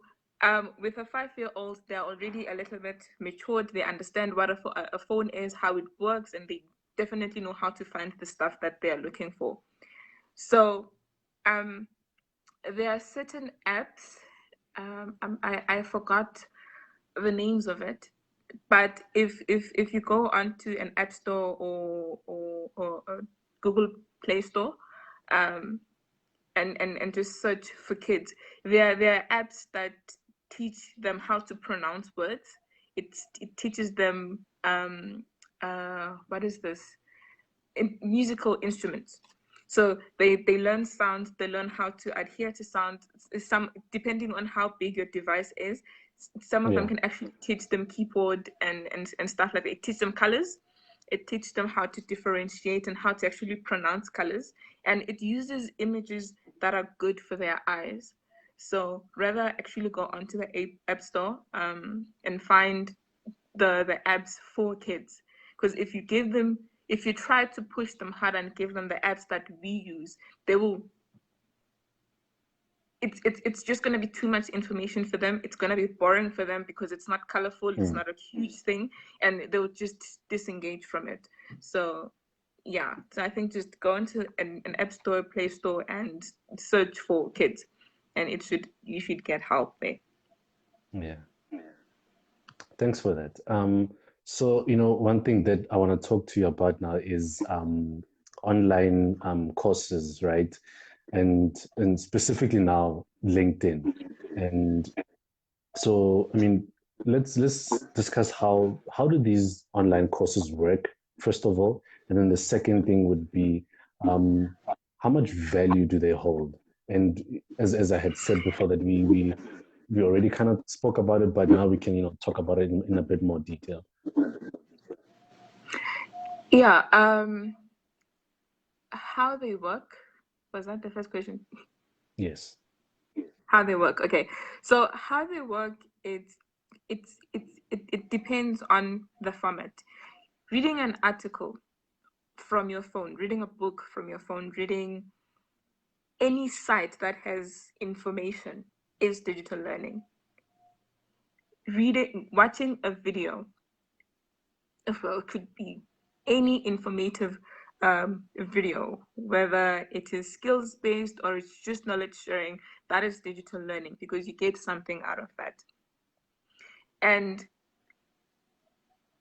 with a 5 year old, they're already a little bit matured. They understand what a phone is, how it works, and they definitely know how to find the stuff that they're looking for. So um, there are certain apps. I forgot the names of it, but if you go onto an app store or a Google Play Store, um, and just search for kids, there are apps that teach them how to pronounce words. It teaches them what is this? Musical instruments. So they learn sounds, they learn how to adhere to sounds. Some, depending on how big your device is, some of them Yeah. can actually teach them keyboard and stuff like that. It teaches them colors. It teaches them how to differentiate and how to actually pronounce colors. And it uses images that are good for their eyes. So rather actually go onto the app store and find the apps for kids. Because if you try to push them hard and give them the apps that we use, they will. It's just going to be too much information for them. It's going to be boring for them because it's not colorful. It's Mm. not a huge thing, and they'll just disengage from it. So yeah, so I think just go into an app store, Play Store, and search for kids, and you should get help there. Yeah. Thanks for that. So, one thing that I want to talk to you about now is online courses, right? And specifically now LinkedIn. And so, I mean, let's discuss how do these online courses work, first of all, and then the second thing would be, um, how much value do they hold? And as I had said before, that we already kind of spoke about it, but now we can talk about it in a bit more detail. Yeah. how they work. Was that the first question? Yes. How they work. Okay. So how they work, it depends on the format. Reading an article from your phone, reading a book from your phone, reading any site that has information is digital learning. Watching a video, well, it could be any informative video, whether it is skills based or it's just knowledge sharing, that is digital learning because you get something out of that. And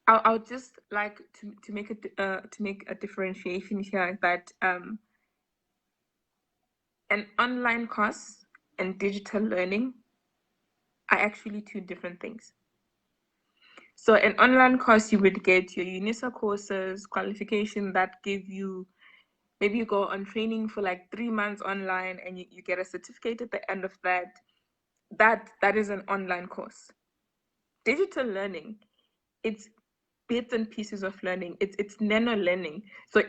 I'll just like to make a differentiation here that an online course and digital learning are actually two different things. So an online course, you would get your UNISA courses, qualification that give you, maybe you go on training for like 3 months online and you get a certificate at the end of that. That is an online course. Digital learning, it's bits and pieces of learning. It's nano learning. So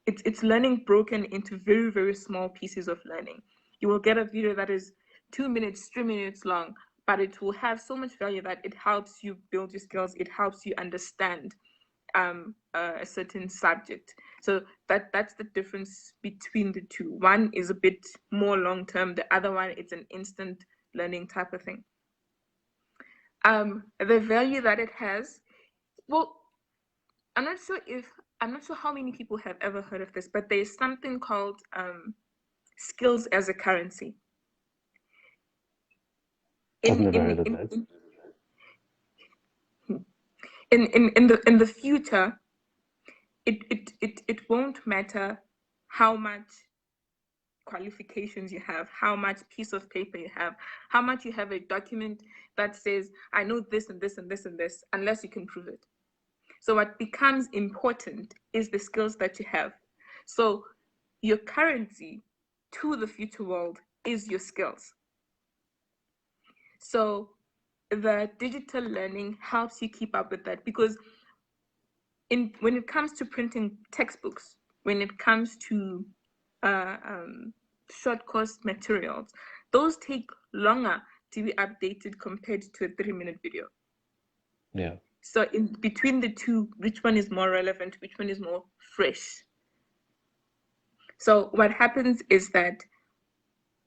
it's learning broken into very, very small pieces of learning. You will get a video that is 2 minutes, 3 minutes long, but it will have so much value that it helps you build your skills. It helps you understand a certain subject. So that's the difference between the two. One is a bit more long term. The other one, it's an instant learning type of thing. The value that it has, well, I'm not sure how many people have ever heard of this, but there's something called skills as a currency. I've never heard of that. In the future, it won't matter how much qualifications you have, how much piece of paper you have, how much you have a document that says, I know this and this and this and this, unless you can prove it. So what becomes important is the skills that you have. So your currency to the future world is your skills. So the digital learning helps you keep up with that because when it comes to printing textbooks, when it comes to short course materials, those take longer to be updated compared to a 3-minute video. Yeah. So in between the two, which one is more relevant? Which one is more fresh? So what happens is that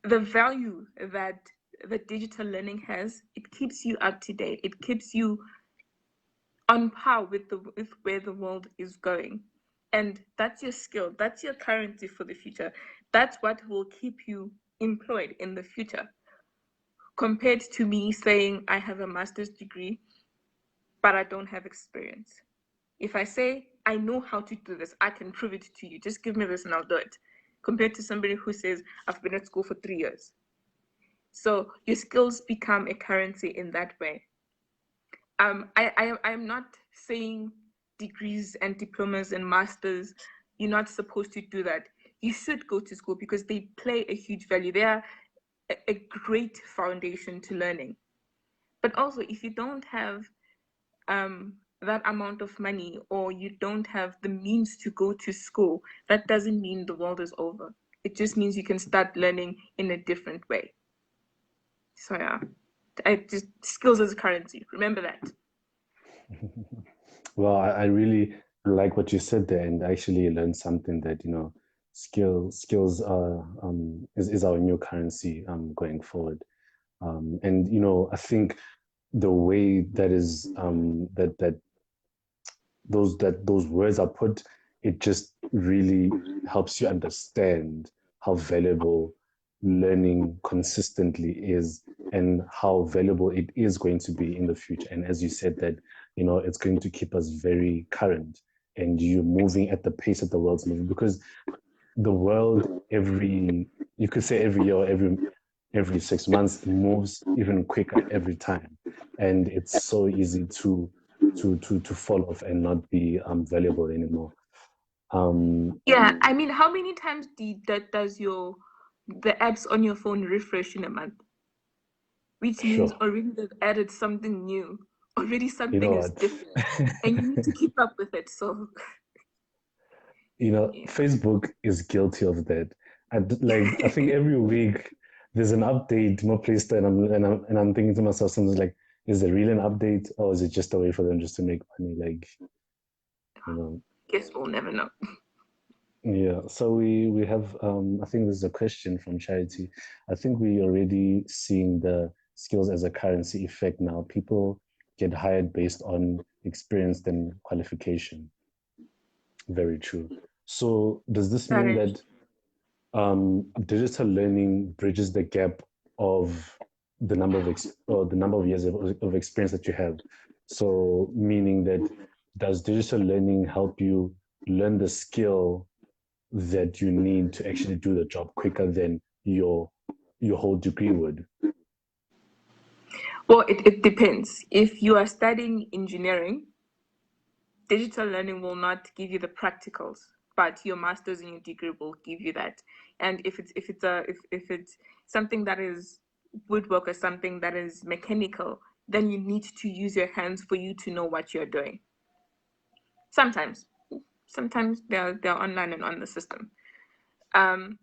the value that the digital learning has, it keeps you up to date. It keeps you on par with where the world is going. And that's your skill. That's your currency for the future. That's what will keep you employed in the future. Compared to me saying I have a master's degree, but I don't have experience. If I say I know how to do this, I can prove it to you. Just give me this and I'll do it. Compared to somebody who says I've been at school for 3 years. So your skills become a currency in that way. I'm not saying degrees and diplomas and masters, you're not supposed to do that. You should go to school because they play a huge value. They are a great foundation to learning. But also, if you don't have that amount of money or you don't have the means to go to school, that doesn't mean the world is over. It just means you can start learning in a different way. So yeah, just skills as a currency. Remember that. Well, I really like what you said there, and I actually learned something that skills are is our new currency going forward. And I think the way that is those words are put, it just really helps you understand how valuable learning consistently is and how valuable it is going to be in the future. And as you said that, it's going to keep us very current and you're moving at the pace that the world's moving, because the world you could say every year, every 6 months moves even quicker every time. And it's so easy to fall off and not be valuable anymore. Yeah, I mean, how many times does the apps on your phone refresh in a month? Which means Sure. already they've added something new. Already You something know is what? different, and you need to keep up with it. So Yeah. Facebook is guilty of that. I think every week there's an update more placed, and I'm thinking to myself sometimes like, is there really an update, or is it just a way for them just to make money? Like, you know, Guess we'll never know. yeah. So we have I think there's a question from Charity. I think we already seeing the skills as a currency effect now. People get hired based on experience than qualification. Very true. So does this That mean is that digital learning bridges the gap of the number of years of experience that you have? So meaning that does digital learning help you learn the skill that you need to actually do the job quicker than your whole degree would? well, it depends. If you are studying engineering, digital learning will not give you the practicals, but your master's and your degree will give you that. And if it's something that is woodwork or something that is mechanical, then you need to use your hands for you to know what you're doing. Sometimes, sometimes they're online and on the system. Um,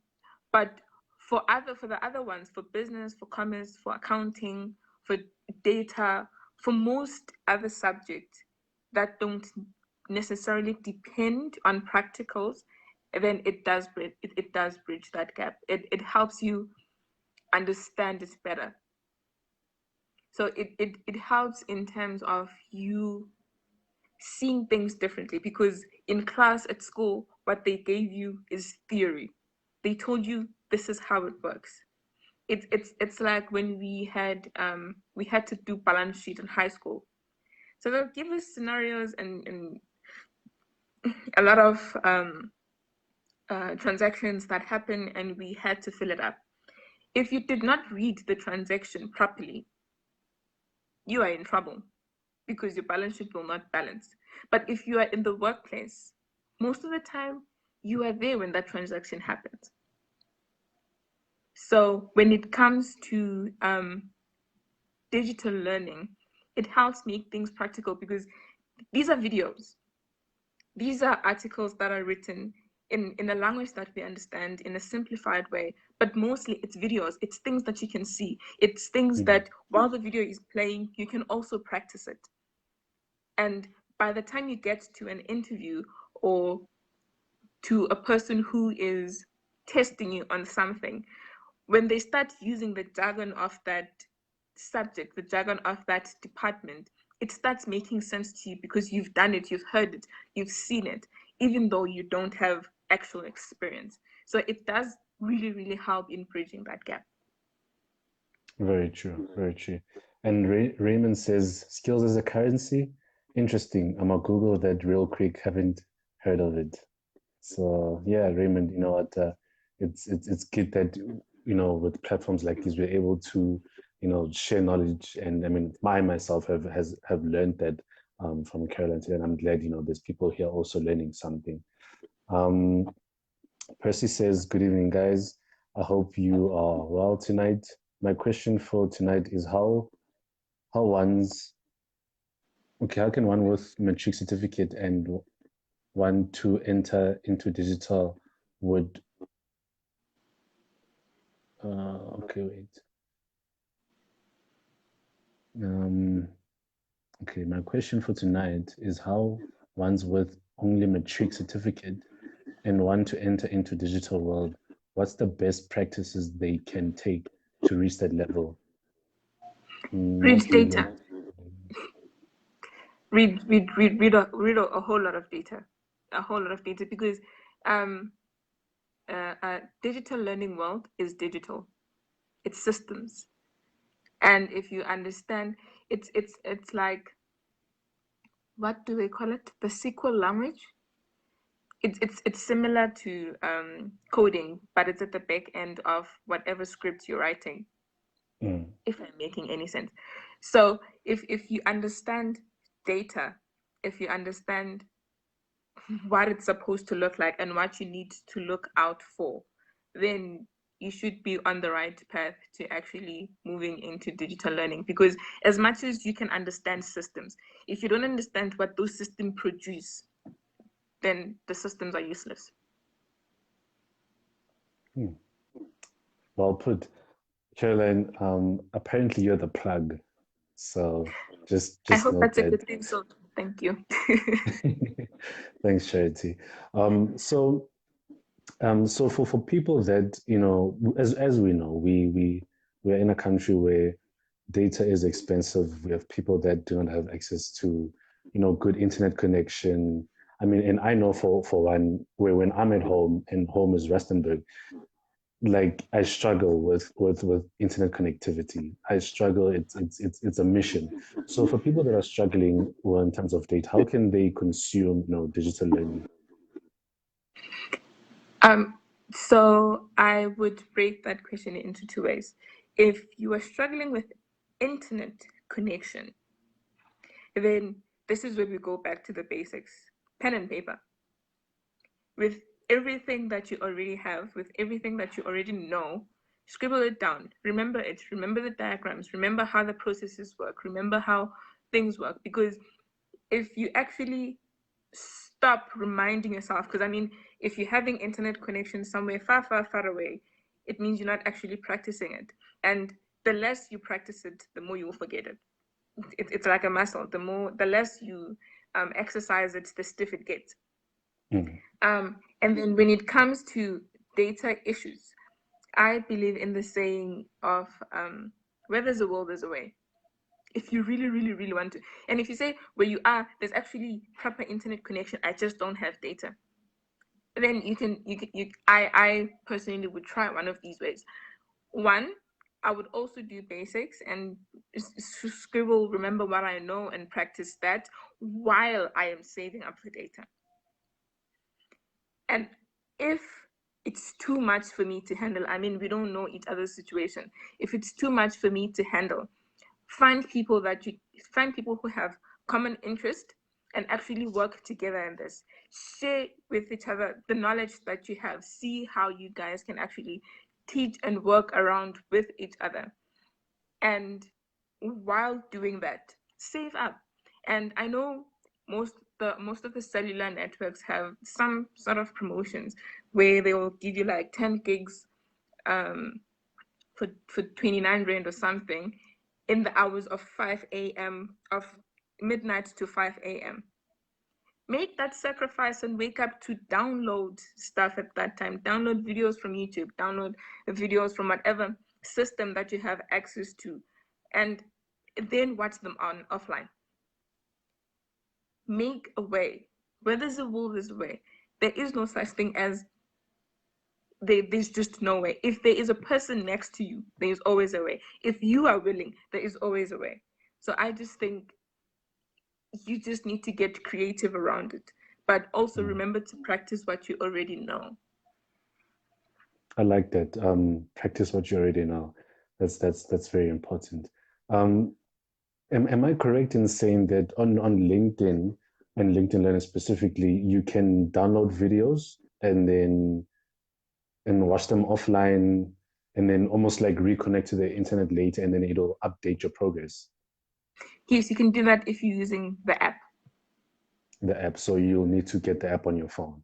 but for the other ones, for business, for commerce, for accounting, for data, for most other subjects that don't necessarily depend on practicals, then it does bridge that gap. It helps you understand it better. So it helps in terms of you seeing things differently, because in class at school what they gave you is theory. They told you this is how it works. It's like when we had to do balance sheet in high school. So they'll give us scenarios and a lot of transactions that happen, and we had to fill it up. If you did not read the transaction properly, you are in trouble because your balance sheet will not balance. But if you are in the workplace, most of the time you are there when that transaction happens. So when it comes to digital learning, it helps make things practical because these are videos. These are articles that are written in a language that we understand in a simplified way, but mostly it's videos. It's things that you can see. It's things Mm, that while the video is playing, you can also practice it. And by the time you get to an interview or to a person who is testing you on something, when they start using the jargon of that subject, the jargon of that department, it starts making sense to you because you've done it, you've heard it, you've seen it, even though you don't have actual experience. So it does really, really help in bridging that gap. very true, very true. And Raymond says skills as a currency. Interesting. I'm gonna Google that real quick. Haven't heard of it. So yeah, Raymond, you know what? It's good that with platforms like these we're able to share knowledge. And I mean, myself have learned that from Carroline today, and I'm glad there's people here also learning something. Um, Percy says, "Good evening, guys. I hope you are well tonight. My question for tonight is how one's okay, how can one with matric certificate and want to enter into digital would okay, wait. Um, okay, my question for tonight is how one's with only matric certificate and want to enter into digital world, what's the best practices they can take to reach that level? Read Mostly data. what Read a whole lot of data. A whole lot of data because um, digital learning world is digital. It's systems. And if you understand, it's like, what do they call it, the SQL language. It's similar to coding, but it's at the back end of whatever script you're writing, mm, if I'm making any sense. So if you understand data, if you understand what it's supposed to look like and what you need to look out for, then you should be on the right path to actually moving into digital learning. Because as much as you can understand systems, if you don't understand what those systems produce, then the systems are useless. Well put. Caroline, apparently you're the plug. So I just hope note that's a that. good thing. So thank you. Thanks, Charity. So so for people that, as we know, we're in a country where data is expensive. We have people that do not have access to, good internet connection. I mean, and I know for one, where when I'm at home and home is Rustenburg, like I struggle with internet connectivity. I struggle. It's a mission. So for people that are struggling, well, in terms of data, how can they consume, digital learning? So I would break that question into two ways. If you are struggling with internet connection, then this is where we go back to the basics. Pen and paper. With everything that you already have, with everything that you already know, scribble it down. Remember it. Remember the diagrams. Remember how the processes work. Remember how things work. Because if you actually stop reminding yourself, because I mean, if you're having internet connection somewhere far, far, far away, it means you're not actually practicing it. And the less you practice it, the more you will forget it. It's like a muscle. The less you exercise it, the stiff it gets. Mm. And then when it comes to data issues, I believe in the saying of where there's a will, there's a way. If you really, really, really want to, and if you say where you are, there's actually proper internet connection, I just don't have data, then I personally would try one of these ways. One, I would also do basics and scribble, remember what I know and practice that while I am saving up for data. And if it's too much for me to handle, I mean, we don't know each other's situation. If it's too much for me to handle, find people who have common interest and actually work together in this. Share with each other the knowledge that you have. See how you guys can actually teach and work around with each other. And while doing that, save up. And I know most of the cellular networks have some sort of promotions where they will give you like 10 gigs for 29 rand or something in the hours of 5 a.m. of midnight to 5 a.m. Make that sacrifice and wake up to download stuff at that time. Download videos from YouTube, download videos from whatever system that you have access to, and then watch them on offline. Make a way. Where there's a will, there's a way. There is no such thing as there's just no way. If there is a person next to you, there is always a way. If you are willing, there is always a way. So I just think you just need to get creative around it, but also remember to practice what you already know. I like that. Practice what you already know. That's very important. Um, am I correct in saying that on LinkedIn and LinkedIn Learning specifically, you can download videos and watch them offline and then almost like reconnect to the internet later and then it'll update your progress, Yes, you can do that if you're using the app. the app. So you'll need to get the app on your phone.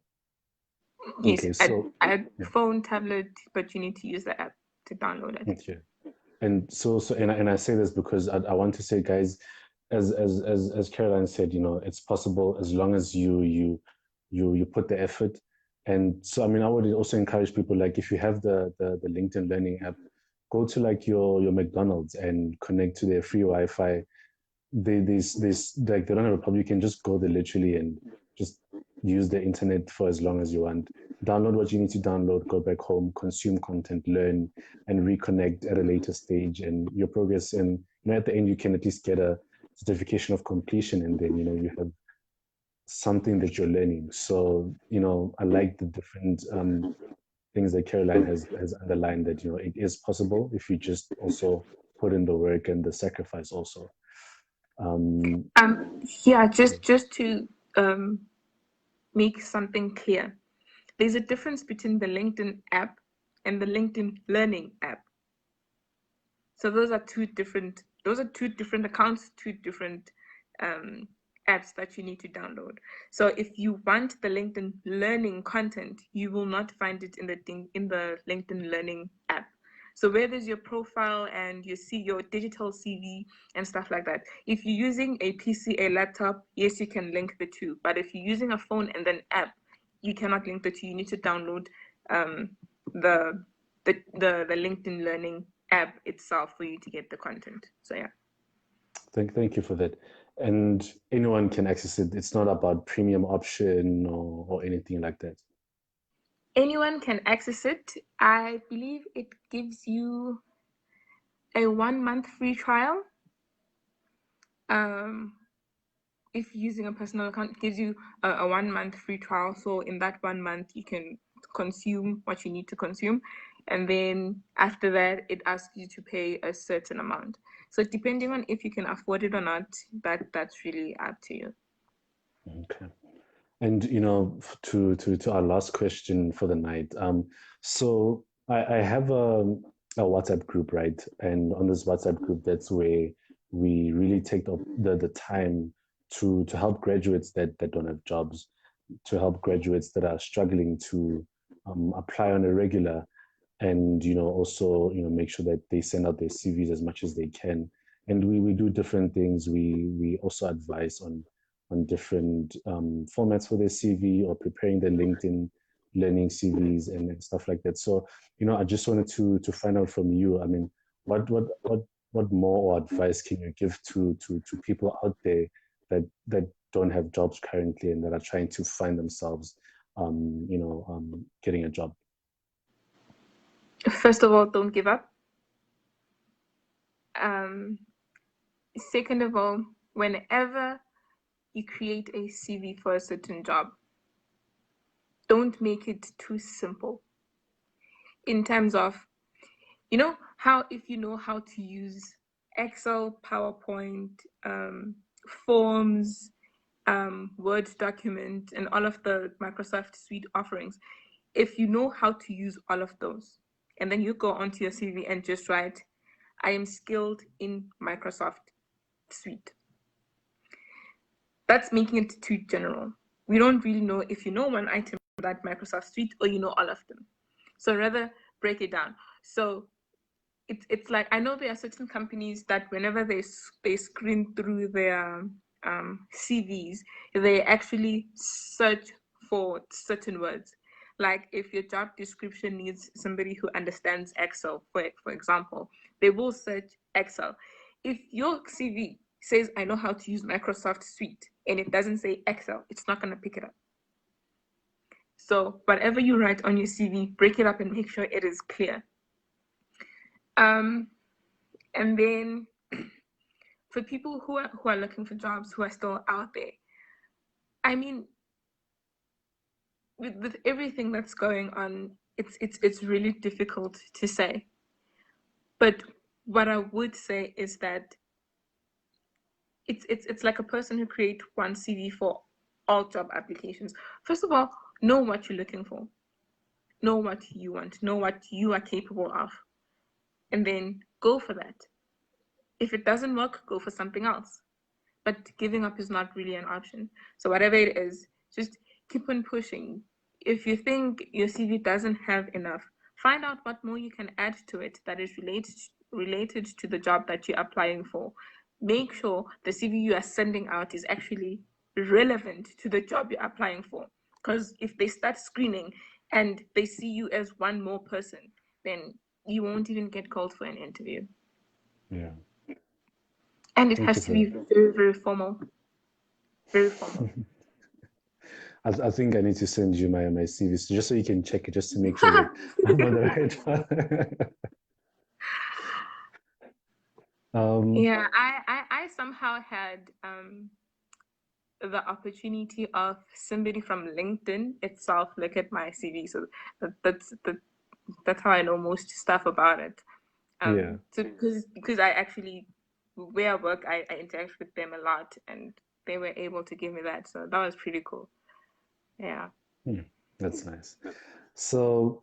Yes, Okay, so a yeah, phone, tablet, but you need to use the app to download it. okay. And and I say this because I want to say, guys, as Caroline said, it's possible as long as you put the effort. And so I mean, I would also encourage people, like, if you have the LinkedIn Learning app, go to like your McDonald's and connect to their free Wi-Fi. This like they don't have a problem. You can just go there literally and just use the internet for as long as you want. Download what you need to download, go back home, consume content, learn, and reconnect at a later stage. And your progress, and at the end, you can at least get a certification of completion, and then you have something that you're learning. So I like the different things that Caroline has underlined, that it is possible if you just also put in the work and the sacrifice also. Yeah, just to make something clear, there's a difference between the LinkedIn app and the LinkedIn Learning app. So those are two different accounts, two different apps that you need to download. So if you want the LinkedIn Learning content, you will not find it in the LinkedIn Learning app. So where there's your profile and you see your digital CV and stuff like that. If you're using a PC, a laptop, yes, you can link the two. But if you're using a phone and then app, you cannot link the two. You need to download the LinkedIn Learning app itself for you to get the content. So yeah. Thank you for that. And anyone can access it. It's not about premium option or anything like that. Anyone can access it. I believe it gives you a 1 month free trial. If you're using a personal account, it gives you a 1 month free trial. So in that 1 month, you can consume what you need to consume. And then after that, it asks you to pay a certain amount. So depending on if you can afford it or not, that's really up to you. Okay. And to our last question for the night. So I have a WhatsApp group, right? And on this WhatsApp group, that's where we really take the time to help graduates that don't have jobs, to help graduates that are struggling to apply on a regular, and also make sure that they send out their CVs as much as they can. And we do different things. We also advise on different formats for their CV, or preparing their LinkedIn Learning CVs and stuff like that. So I just wanted to find out from you. I mean, what more advice can you give to people out there that don't have jobs currently and that are trying to find themselves getting a job? First of all, don't give up. Second of all, whenever you create a CV for a certain job, don't make it too simple. In terms of, if you know how to use Excel, PowerPoint, forms, Word document, and all of the Microsoft Suite offerings, if you know how to use all of those, and then you go onto your CV and just write, I am skilled in Microsoft Suite. That's making it too general. We don't really know if you know one item in that Microsoft Suite or you know all of them. So rather break it down. So it's like, I know there are certain companies that whenever they screen through their CVs, they actually search for certain words. Like if your job description needs somebody who understands Excel, for example, they will search Excel. If your CV says, I know how to use Microsoft Suite, and it doesn't say Excel, it's not going to pick it up. So whatever you write on your CV, break it up and make sure it is clear. And then for people who are looking for jobs, who are still out there, I mean, with everything that's going on, it's really difficult to say. But what I would say is that it's like a person who creates one CV for all job applications. First of all, know what you're looking for, know what you want, know what you are capable of, and then go for that. If it doesn't work, go for something else. But giving up is not really an option. So whatever it is, just keep on pushing. If you think your CV doesn't have enough, find out what more you can add to it that is related to the job that you're applying for. Make sure the CV you are sending out is actually relevant to the job you're applying for. Because if they start screening and they see you as one more person, then you won't even get called for an interview. Yeah. And it has to be very, very formal. Very formal. I think I need to send you my CV just so you can check it, just to make sure that I'm on the right one. Yeah, I somehow had the opportunity of somebody from LinkedIn itself look at my CV, so that's how I know most stuff about it. Yeah. So because I actually, where I work, I interact with them a lot, and they were able to give me that, so that was pretty cool. Yeah. That's nice. So,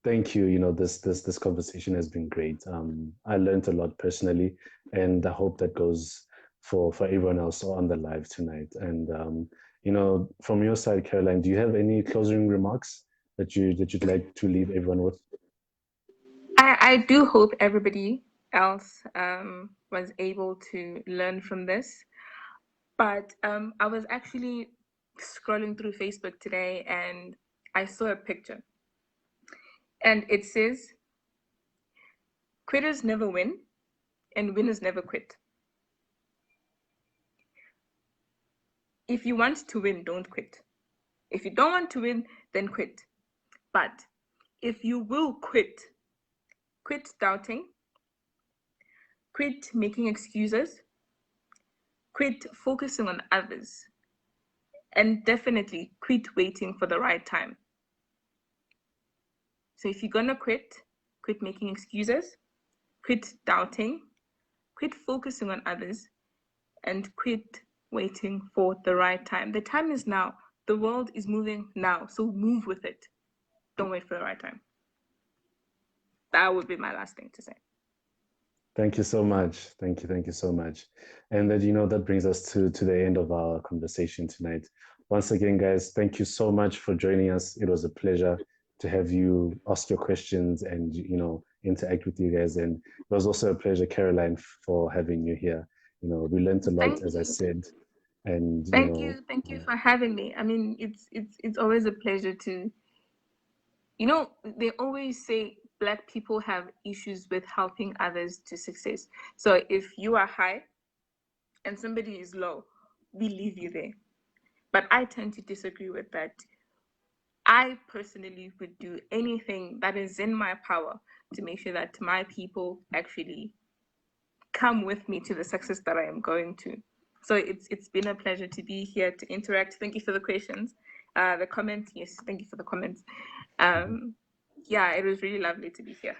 thank you. This conversation has been great. I learned a lot personally, and I hope that goes for everyone else on the live tonight. And from your side, Caroline, do you have any closing remarks that you'd like to leave everyone with? I do hope everybody else was able to learn from this. But I was actually scrolling through Facebook today and I saw a picture. And it says, quitters never win and winners never quit. If you want to win, don't quit. If you don't want to win, then quit. But if you will quit, quit doubting, quit making excuses, quit focusing on others, and definitely quit waiting for the right time. So if you're gonna quit making excuses, quit doubting, quit focusing on others, and quit waiting for the right time. The time is now. The world is moving now, so move with it. Don't wait for the right time. That would be my last thing to say. Thank you so much. Thank you so much. And that brings us to the end of our conversation tonight. Once again, guys, thank you so much for joining us. It was a pleasure to have you ask your questions and interact with you guys. And it was also a pleasure, Caroline, for having you here. We learned a lot, as I said. And thank you for having me. I mean, it's always a pleasure to. They always say Black people have issues with helping others to success. So if you are high and somebody is low, we leave you there. But I tend to disagree with that. I personally would do anything that is in my power to make sure that my people actually come with me to the success that I am going to. So it's been a pleasure to be here to interact. Thank you for the questions. The comments, yes, thank you for the comments. Yeah, it was really lovely to be here.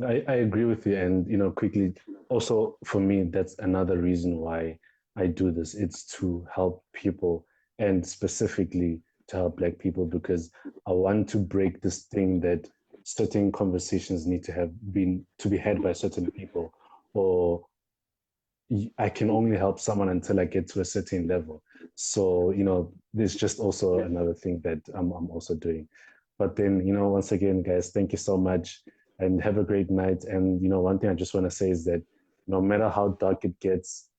I agree with you. And, quickly, also for me, that's another reason why I do this. It's to help people, and specifically to help Black people, because I want to break this thing that certain conversations need to be had by certain people, or I can only help someone until I get to a certain level. So, there's just also another thing that I'm also doing. But then, once again, guys, thank you so much and have a great night. And, one thing I just want to say is that no matter how dark it gets,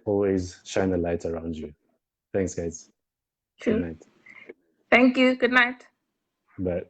always shine a light around you. Thanks, guys. True. Good night. Thank you. Good night. Bye.